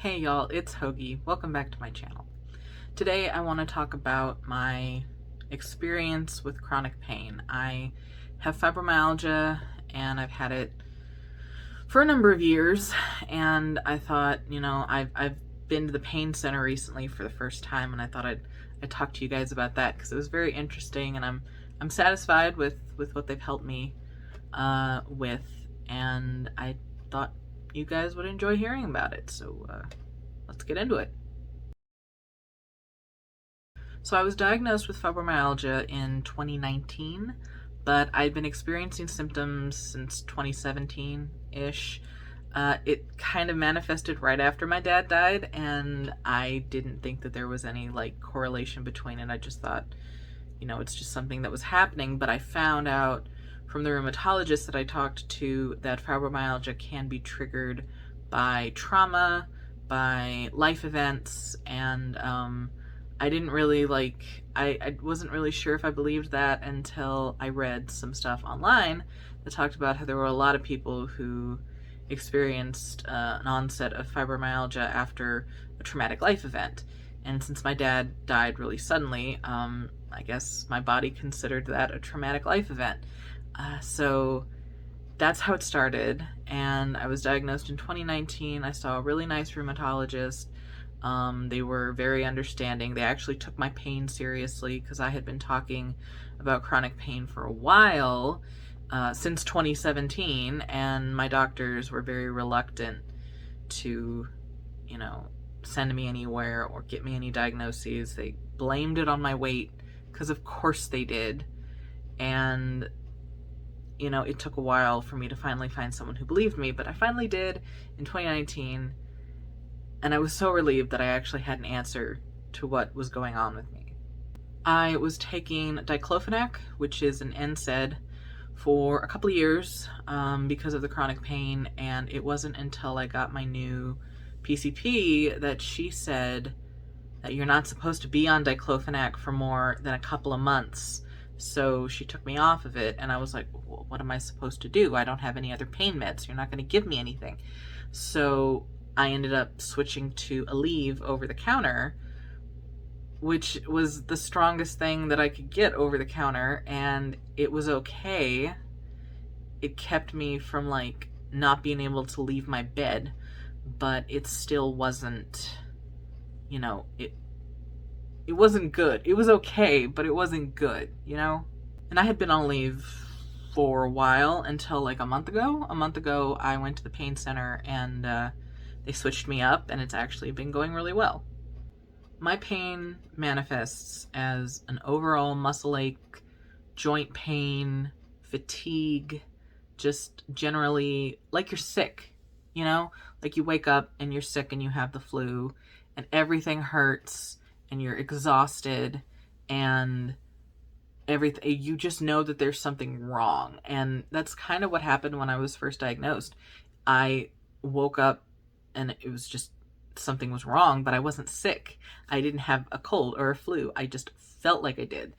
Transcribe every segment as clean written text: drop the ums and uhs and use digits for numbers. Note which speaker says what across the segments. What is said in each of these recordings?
Speaker 1: Hey y'all, it's Hoagie. Welcome back to my channel. Today I want to talk about my experience with chronic pain. I have fibromyalgia and I've had it for a number of years, and I thought, I've been to the pain center recently for the first time, and I thought I'd talk to you guys about that because it was very interesting, and I'm satisfied with what they've helped me with, and I thought you guys would enjoy hearing about it. So let's get into it. So I was diagnosed with fibromyalgia in 2019, but I'd been experiencing symptoms since 2017-ish. It kind of manifested right after my dad died, and I didn't think that there was any correlation between it. I just thought, it's just something that was happening, but I found out from the rheumatologist that I talked to that fibromyalgia can be triggered by trauma, by life events, and I didn't really I wasn't really sure if I believed that until I read some stuff online that talked about how there were a lot of people who experienced an onset of fibromyalgia after a traumatic life event. And since my dad died really suddenly, I guess my body considered that a traumatic life event. So that's how it started, and I was diagnosed in 2019. I saw a really nice rheumatologist. They were very understanding. They actually took my pain seriously because I had been talking about chronic pain for a while, since 2017, and my doctors were very reluctant to, send me anywhere or get me any diagnoses. They blamed it on my weight, because of course they did. And it took a while for me to finally find someone who believed me, but I finally did in 2019, and I was so relieved that I actually had an answer to what was going on with me. I was taking diclofenac, which is an NSAID, for a couple of years because of the chronic pain, and it wasn't until I got my new PCP that she said that you're not supposed to be on diclofenac for more than a couple of months. So she took me off of it, and I was like, what am I supposed to do? I don't have any other pain meds. You're not going to give me anything. So I ended up switching to Aleve over the counter, which was the strongest thing that I could get over the counter, and it was okay. It kept me from not being able to leave my bed, but it still wasn't, it wasn't good. It was okay, but it wasn't good, And I had been on leave for a while until a month ago. A month ago, I went to the pain center, and they switched me up, and it's actually been going really well. My pain manifests as an overall muscle ache, joint pain, fatigue, just generally like you're sick, like you wake up and you're sick and you have the flu and everything hurts and you're exhausted and everything. You just know that there's something wrong. And that's kind of what happened when I was first diagnosed. I woke up and it was just something was wrong, but I wasn't sick. I didn't have a cold or a flu. I just felt like I did.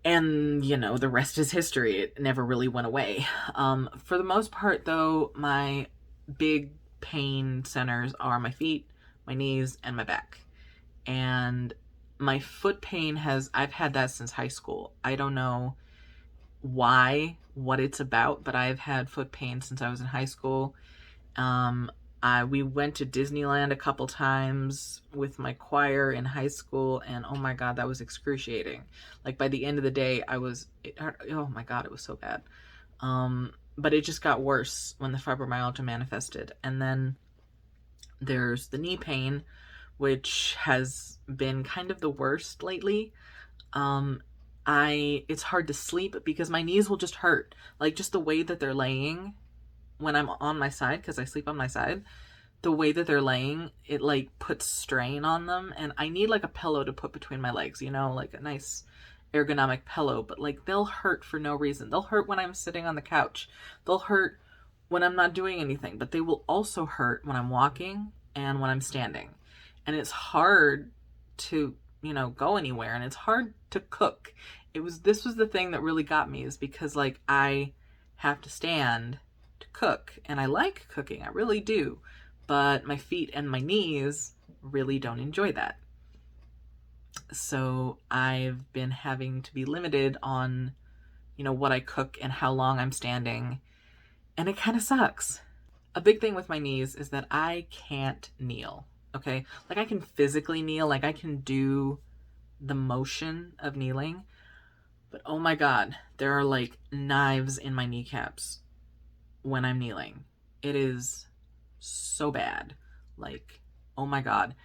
Speaker 1: And, the rest is history. It never really went away. For the most part, though, my big pain centers are my feet, my knees, and my back. And my foot pain I've had that since high school. I don't know what it's about, but I've had foot pain since I was in high school. We went to Disneyland a couple times with my choir in high school, and oh my God, that was excruciating. By the end of the day, oh my God, it was so bad. But it just got worse when the fibromyalgia manifested. And then there's the knee pain, which has been kind of the worst lately. It's hard to sleep because my knees will just hurt. Just the way that they're laying when I'm on my side, because I sleep on my side, the way that they're laying, it puts strain on them, and I need a pillow to put between my legs, a nice ergonomic pillow, but they'll hurt for no reason. They'll hurt when I'm sitting on the couch. They'll hurt when I'm not doing anything, but they will also hurt when I'm walking and when I'm standing. And it's hard to, go anywhere, and it's hard to cook. This was the thing that really got me, is because I have to stand to cook, and I like cooking, I really do, but my feet and my knees really don't enjoy that. So I've been having to be limited on, what I cook and how long I'm standing, and it kind of sucks. A big thing with my knees is that I can't kneel. Okay? Like, I can physically kneel, like I can do the motion of kneeling, but oh my god, there are like knives in my kneecaps when I'm kneeling. It is so bad. Like, oh my god.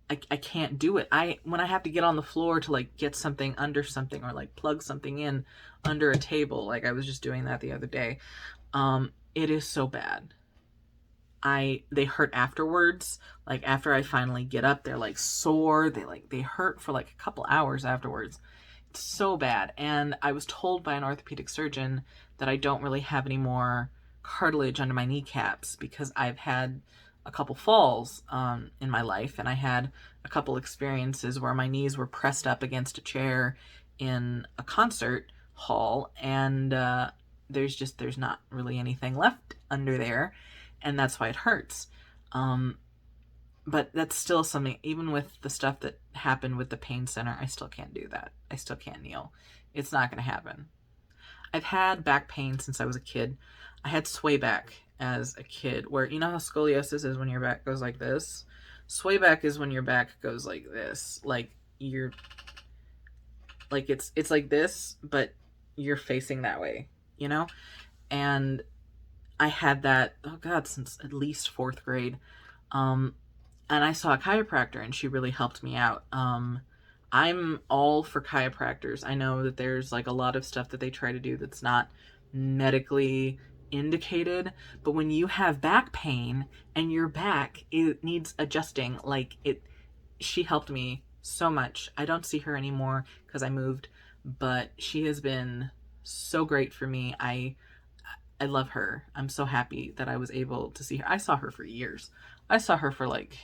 Speaker 1: I can't do it. When I have to get on the floor to like get something under something, or like plug something in under a table, like I was just doing that the other day. It is so bad. They hurt afterwards. Like, after I finally get up, they're like sore. They hurt for like a couple hours afterwards. It's so bad. And I was told by an orthopedic surgeon that I don't really have any more cartilage under my kneecaps, because I've had a couple falls in my life, and I had a couple experiences where my knees were pressed up against a chair in a concert hall, and there's not really anything left under there, and that's why it hurts. But that's still something, even with the stuff that happened with the pain center, I still can't do that. I still can't kneel. It's not going to happen. I've had back pain since I was a kid. I had sway back as a kid, where, you know how scoliosis is when your back goes like this? Sway back is when your back goes like this. Like, you're, like, it's like this, but you're facing that way, And I had that, oh god, since at least 4th grade. And I saw a chiropractor, and she really helped me out. I'm all for chiropractors. I know that there's like a lot of stuff that they try to do that's not medically indicated, but when you have back pain and your back, it needs adjusting. She helped me so much. I don't see her anymore because I moved, but she has been so great for me. I love her. I'm so happy that I was able to see her. I saw her for years. I saw her for like,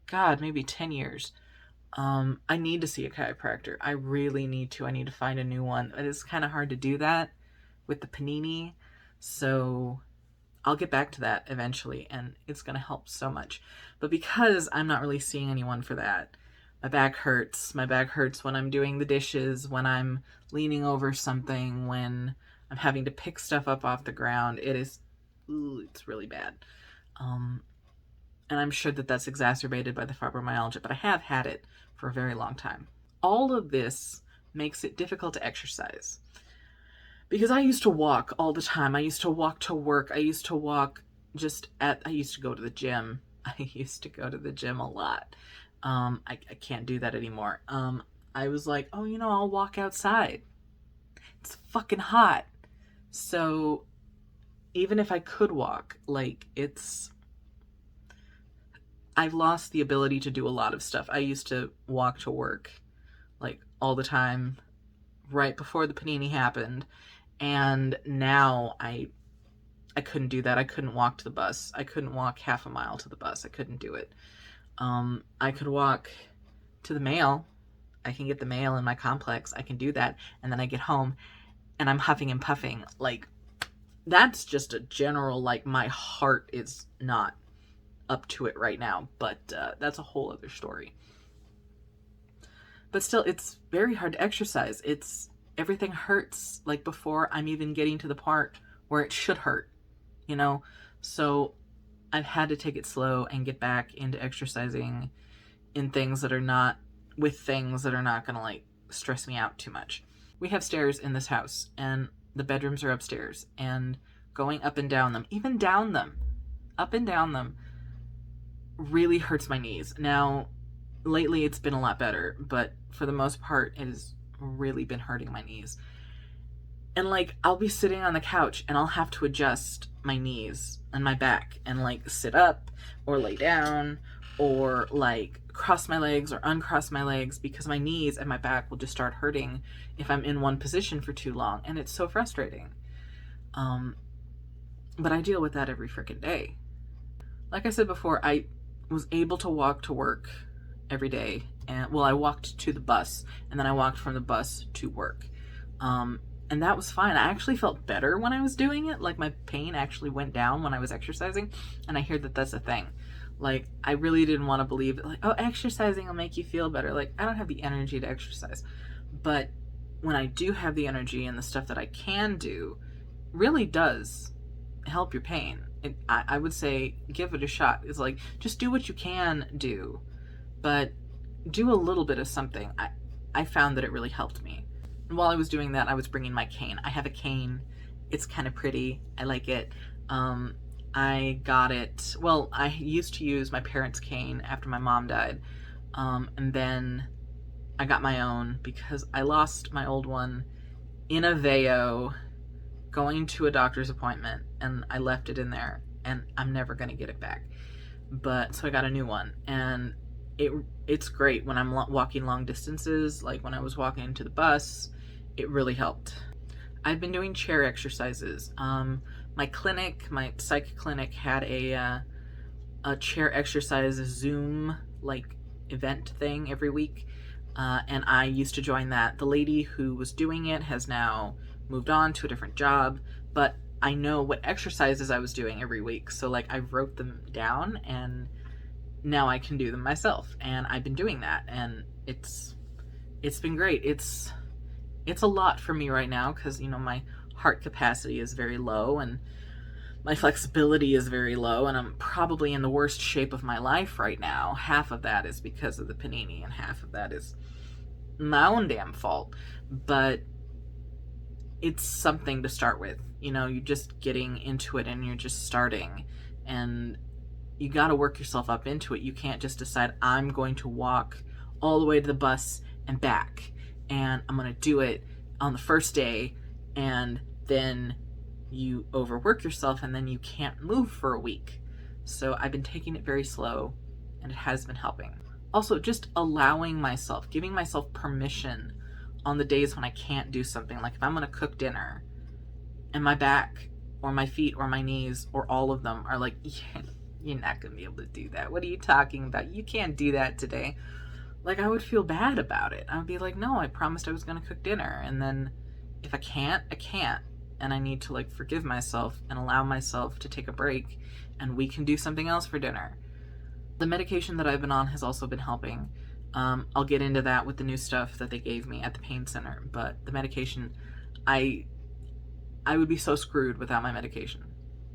Speaker 1: god, maybe 10 years. I need to see a chiropractor. I really need to. I need to find a new one. It is kind of hard to do that with the panini, so I'll get back to that eventually, and it's going to help so much. But because I'm not really seeing anyone for that, my back hurts. My back hurts when I'm doing the dishes, when I'm leaning over something, when I'm having to pick stuff up off the ground. It's really bad. And I'm sure that that's exacerbated by the fibromyalgia, but I have had it for a very long time. All of this makes it difficult to exercise, because I used to walk all the time. I used to walk to work. I used to walk I used to go to the gym. I used to go to the gym a lot. I can't do that anymore. I was like, oh, I'll walk outside. It's fucking hot. So even if I could walk, I've lost the ability to do a lot of stuff. I used to walk to work all the time right before the panini happened, and now I couldn't do that. I couldn't walk to the bus. I couldn't walk half a mile to the bus. I couldn't do it. I could walk to the mail. I can get the mail in my complex. I can do that, and then I get home and I'm huffing and puffing. That's just a general, my heart is not up to it right now, but that's a whole other story. But still, it's very hard to exercise. Everything hurts before I'm even getting to the part where it should hurt, So I've had to take it slow and get back into exercising with things that are not going to stress me out too much. We have stairs in this house, and the bedrooms are upstairs, and going up and down them, even down them, up and down them, really hurts my knees. Now, lately it's been a lot better, but for the most part, it has really been hurting my knees. And I'll be sitting on the couch, and I'll have to adjust my knees and my back, and sit up or lay down, or cross my legs or uncross my legs, because my knees and my back will just start hurting if I'm in one position for too long, and it's so frustrating. But I deal with that every freaking day. Like I said before, I was able to walk to work every day, and I walked to the bus, and then I walked from the bus to work. And that was fine. I actually felt better when I was doing it. Like my pain actually went down when I was exercising. And I hear that that's a thing. Like I really didn't want to believe it. Like, oh, exercising will make you feel better. Like I don't have the energy to exercise. But when I do have the energy and the stuff that I can do, really does help your pain. I would say give it a shot. It's like just do what you can do, but do a little bit of something. I found that it really helped me. And while I was doing that, I was bringing my cane. I have a cane. It's kind of pretty. I like it. I got it. Well, I used to use my parents' cane after my mom died. And then I got my own because I lost my old one in a VEO going to a doctor's appointment, and I left it in there, and I'm never going to get it back. But so I got a new one, and it's great when I'm walking long distances. Like when I was walking to the bus, it really helped. I've been doing chair exercises. My clinic, my psych clinic, had a chair exercise Zoom like event thing every week, and I used to join that. The lady who was doing it has now moved on to a different job, but I know what exercises I was doing every week. So like I wrote them down, and now I can do them myself. And I've been doing that, and it's been great. It's a lot for me right now because, you know, my heart capacity is very low and my flexibility is very low, and I'm probably in the worst shape of my life right now. Half of that is because of the panini, and half of that is my own damn fault. But it's something to start with. You know, you're just getting into it and you're just starting, and you got to work yourself up into it. You can't just decide I'm going to walk all the way to the bus and back, and I'm going to do it on the first day, and then you overwork yourself and then you can't move for a week. So I've been taking it very slow, and it has been helping. Also, just allowing myself, giving myself permission on the days when I can't do something. Like if I'm going to cook dinner and my back or my feet or my knees or all of them are like, yeah, you're not going to be able to do that. What are you talking about? You can't do that today. Like I would feel bad about it. I would be like, no, I promised I was going to cook dinner. And then if I can't, I can't. And I need to like forgive myself and allow myself to take a break, and we can do something else for dinner. The medication that I've been on has also been helping. I'll get into that with the new stuff that they gave me at the pain center, but the medication, I would be so screwed without my medication.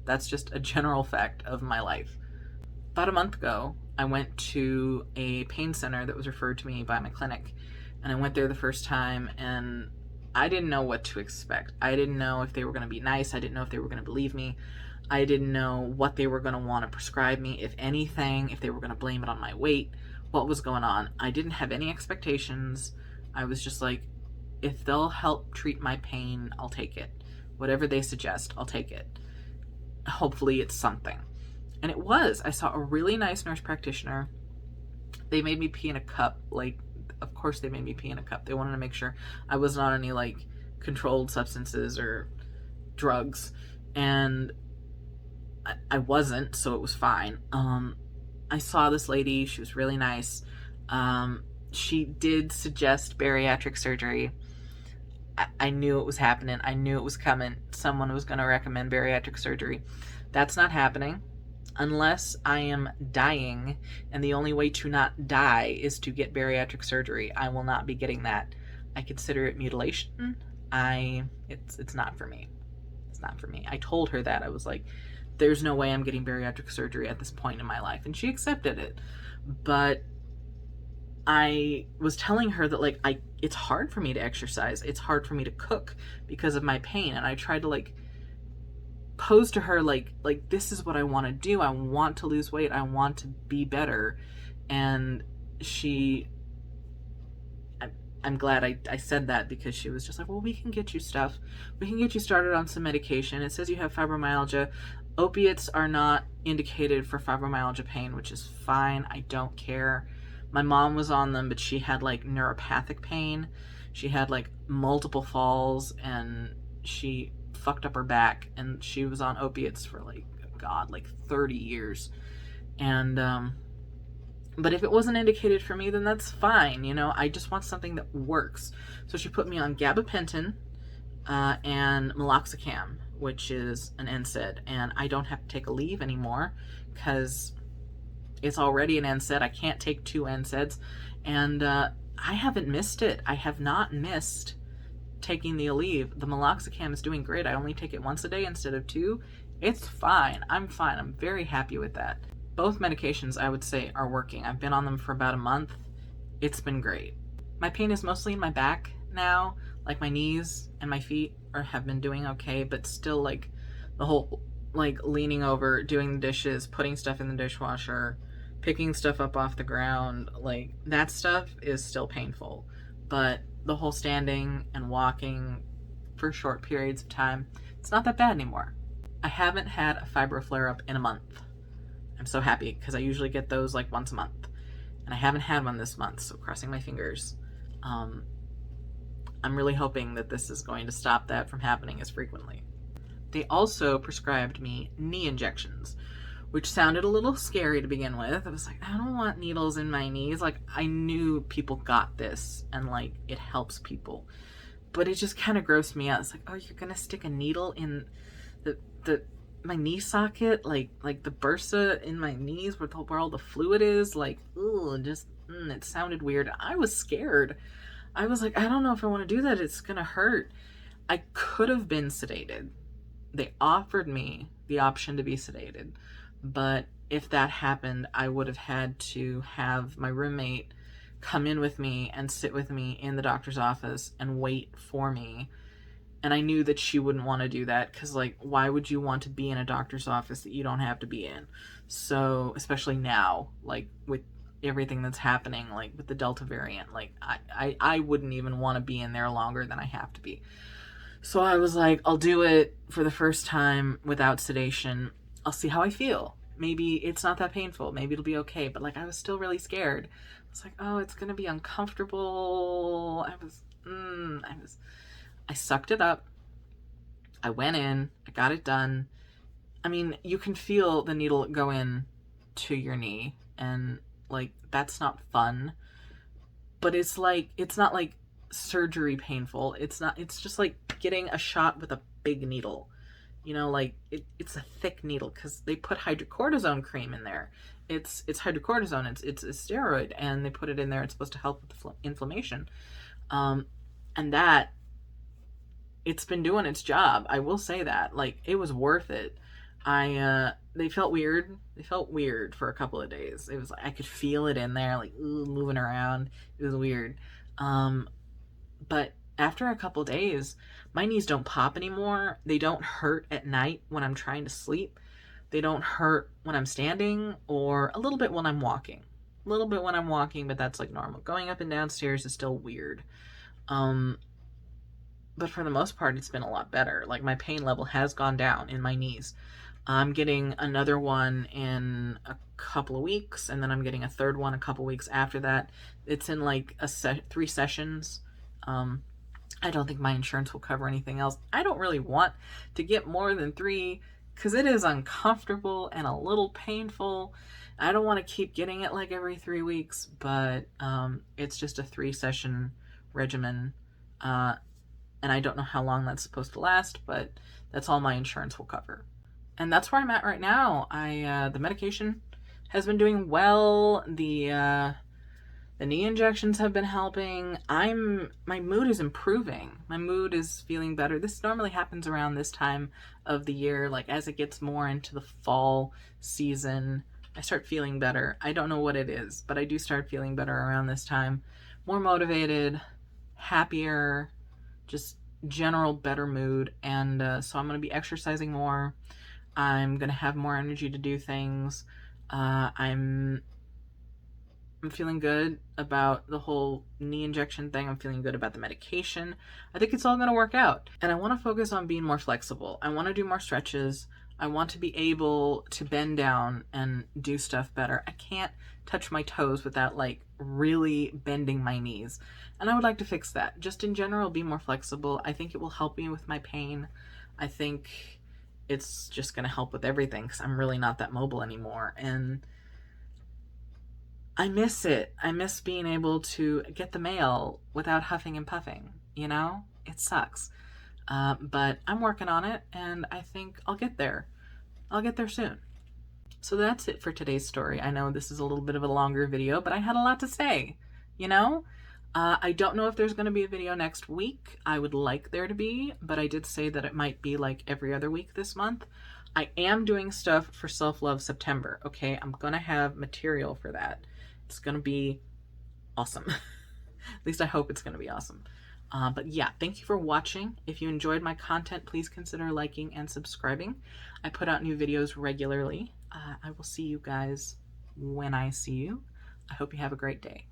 Speaker 1: That's just a general fact of my life. About a month ago, I went to a pain center that was referred to me by my clinic, and I went there the first time, and I didn't know what to expect. I didn't know if they were going to be nice. I didn't know if they were going to believe me. I didn't know what they were going to want to prescribe me, if anything, if they were going to blame it on my weight, what was going on. I didn't have any expectations. I was just like, if they'll help treat my pain, I'll take it. Whatever they suggest, I'll take it. Hopefully it's something. And it was. I saw a really nice nurse practitioner. They made me pee in a cup. Like, of course they made me pee in a cup. They wanted to make sure I wasn't on any like controlled substances or drugs. And I wasn't, so it was fine. I saw this lady. She was really nice. She did suggest bariatric surgery. I knew it was happening. I knew it was coming. Someone was going to recommend bariatric surgery. That's not happening unless I am dying, and the only way to not die is to get bariatric surgery. I will not be getting that. I consider it mutilation. It's not for me. It's not for me. I told her that. I was like, there's no way I'm getting bariatric surgery at this point in my life, and she accepted it. But I was telling her that like it's hard for me to exercise. It's hard for me to cook because of my pain, and I tried to like pose to her like this is what I want to do. I want to lose weight. I want to be better. And I'm glad I said that, because she was just like, well, we can get you stuff. We can get you started on some medication. It says you have fibromyalgia. Opiates are not indicated for fibromyalgia pain, which is fine. I don't care. My mom was on them, but she had like neuropathic pain. She had like multiple falls, and she fucked up her back, and she was on opiates for like 30 years. And but if it wasn't indicated for me, then that's fine. You know, I just want something that works. So she put me on gabapentin, and meloxicam, which is an NSAID, and I don't have to take a leave anymore because it's already an NSAID. I can't take 2 NSAIDs, and I haven't missed it. I have not missed taking the Aleve. The meloxicam is doing great. I only take it once a day instead of 2. It's fine. I'm fine. I'm very happy with that. Both medications, I would say, are working. I've been on them for about a month. It's been great. My pain is mostly in my back now. Like my knees and my feet have been doing okay, but still like the whole like leaning over, doing the dishes, putting stuff in the dishwasher, picking stuff up off the ground, like that stuff is still painful. But the whole standing and walking for short periods of time, it's not that bad anymore. I haven't had a fibro flare up in a month. I'm so happy because I usually get those like once a month, and I haven't had one this month, so crossing my fingers. I'm really hoping that this is going to stop that from happening as frequently. They also prescribed me knee injections, which sounded a little scary to begin with. I was like, I don't want needles in my knees. Like, I knew people got this and like it helps people, but it just kind of grossed me out. It's like, oh, you're gonna stick a needle in the my knee socket, like the bursa in my knees where all the fluid is. Like, ooh, it sounded weird. I was scared. I was like, I don't know if I want to do that. It's gonna hurt. I could have been sedated. They offered me the option to be sedated, but if that happened, I would have had to have my roommate come in with me and sit with me in the doctor's office and wait for me. And I knew that she wouldn't want to do that because, like, why would you want to be in a doctor's office that you don't have to be in? So, especially now, like, with everything that's happening, like, with the Delta variant, like, I wouldn't even want to be in there longer than I have to be. So I was like, I'll do it for the first time without sedation. I'll see how I feel. Maybe it's not that painful. Maybe it'll be okay. But, like, I was still really scared. I was like, oh, it's going to be uncomfortable. I sucked it up. I went in. I got it done. I mean, you can feel the needle go in to your knee. And, like, that's not fun. But it's not like surgery painful. It's just like getting a shot with a big needle. You know, like it's a thick needle because they put hydrocortisone cream in there. It's hydrocortisone. It's a steroid, and they put it in there. It's supposed to help with the inflammation. And that it's been doing its job. I will say that. Like, it was worth it. They felt weird. They felt weird for a couple of days. It was like I could feel it in there, like moving around. It was weird. But after a couple days, my knees don't pop anymore. They don't hurt at night when I'm trying to sleep. They don't hurt when I'm standing, or a little bit when I'm walking. A little bit when I'm walking, but that's like normal. Going up and down stairs is still weird. But for the most part, it's been a lot better. Like, my pain level has gone down in my knees. I'm getting another one in a couple of weeks, and then I'm getting a third one a couple weeks after that. It's in like 3 sessions. I don't think my insurance will cover anything else. I don't really want to get more than 3 because it is uncomfortable and a little painful. I don't want to keep getting it like every 3 weeks, but it's just a 3-session regimen. And I don't know how long that's supposed to last, but that's all my insurance will cover. And that's where I'm at right now. The medication has been doing well. The knee injections have been helping. My mood is improving. My mood is feeling better. This normally happens around this time of the year. Like, as it gets more into the fall season, I start feeling better. I don't know what it is, but I do start feeling better around this time. More motivated, happier, just general better mood. And so I'm going to be exercising more. I'm going to have more energy to do things. I'm feeling good about the whole knee injection thing. I'm feeling good about the medication. I think it's all going to work out. And I want to focus on being more flexible. I want to do more stretches. I want to be able to bend down and do stuff better. I can't touch my toes without like really bending my knees. And I would like to fix that. Just in general, be more flexible. I think it will help me with my pain. I think it's just going to help with everything because I'm really not that mobile anymore. And I miss it. I miss being able to get the mail without huffing and puffing, you know? It sucks. But I'm working on it, and I think I'll get there. I'll get there soon. So that's it for today's story. I know this is a little bit of a longer video, but I had a lot to say, you know? I don't know if there's going to be a video next week. I would like there to be, but I did say that it might be like every other week this month. I am doing stuff for Self-Love September, okay? I'm going to have material for that. It's going to be awesome. At least I hope it's going to be awesome. But yeah, thank you for watching. If you enjoyed my content, please consider liking and subscribing. I put out new videos regularly. I will see you guys when I see you. I hope you have a great day.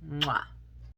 Speaker 1: Mwah.